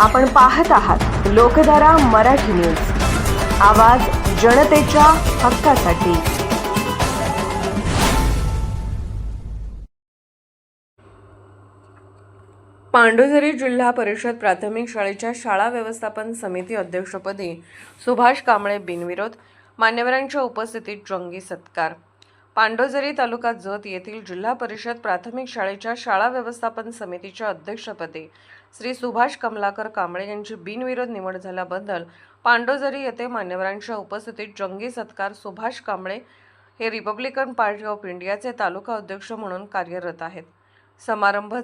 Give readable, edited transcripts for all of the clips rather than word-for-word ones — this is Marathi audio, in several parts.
आपण पाहत आहात लोकधारा मराठी न्यूज, आवाज जनतेच्या हक्कासाठी। पांडुझरी जिल्हा परिषद प्राथमिक शाळेच्या शाळा व्यवस्थापन समिती अध्यक्षपदी सुभाष कांबळे बिनविरोध, मान्यवरांच्या उपस्थितीत जंगी सत्कार। पांडुझरी तालुका जत येथील जिल्हा परिषद प्राथमिक शाळेच्या शाळा व्यवस्थापन समितीच्या अध्यक्षपदी श्री सुभाष कमलाकर कांबळे यांची बिनविरोध निवड झाल्याबद्दल पांडुझरी येथे मान्यवरांच्या उपस्थितीत जंगी सत्कार। सुभाष कांबळे हे रिपब्लिकन पार्टी ऑफ इंडियाचे तालुका अध्यक्ष म्हणून कार्यरत आहेत। समारंभ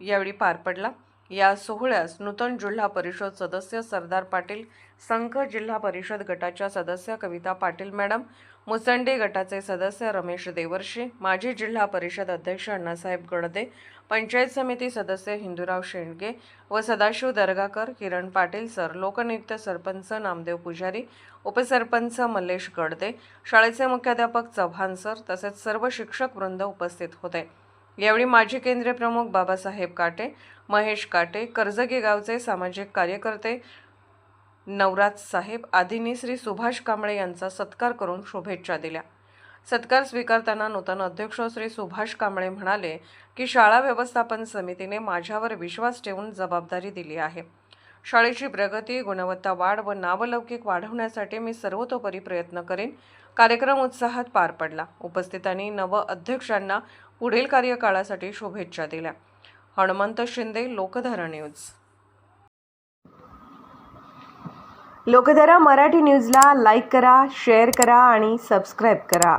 यावेळी पार पडला। या सोहळ्यास नूतन जिल्हा परिषद सदस्य सरदार पाटील, संघ जिल्हा परिषद गटाच्या सदस्य कविता पाटील मॅडम, मुसंडी गटाचे सदस्य रमेश देवर्षी, माजी जिल्हा परिषद अध्यक्ष अण्णासाहेब गडदे, पंचायत समिती सदस्य हिंदूराव शेंडगे व सदाशिव दर्गाकर, किरण पाटील सर, लोकनियुक्त सरपंच नामदेव पुजारी, उपसरपंच मल्लेश गडदे, शाळेचे मुख्याध्यापक चव्हाण सर तसेच सर्व शिक्षक वृंद उपस्थित होते। यावेळी माजी केंद्रीय प्रमुख बाबासाहेब काटे, महेश काटे, कर्जगी गावचे सामाजिक कार्यकर्ते नवराज साहेब आदींनी श्री सुभाष कांबळे यांचा सत्कार करून शुभेच्छा दिल्या। सत्कार स्वीकारताना नूतन अध्यक्ष श्री सुभाष कांबळे म्हणाले की शाळा व्यवस्थापन समितीने माझ्यावर विश्वास ठेवून जबाबदारी दिली आहे। शाळेची प्रगती, गुणवत्ता वाढ व नावलौकिक वाढवण्यासाठी मी सर्वतोपरी प्रयत्न करेन। कार्यक्रम उत्साहात पार पडला। उपस्थितांनी नव अध्यक्षांना पुढील कार्यकाळासाठी शुभेच्छा दिल्या। हनुमंत शिंदे, लोकधारा न्यूज। लोकधारा मराठी न्यूजला लाईक करा, शेअर करा आणि सबस्क्राईब करा।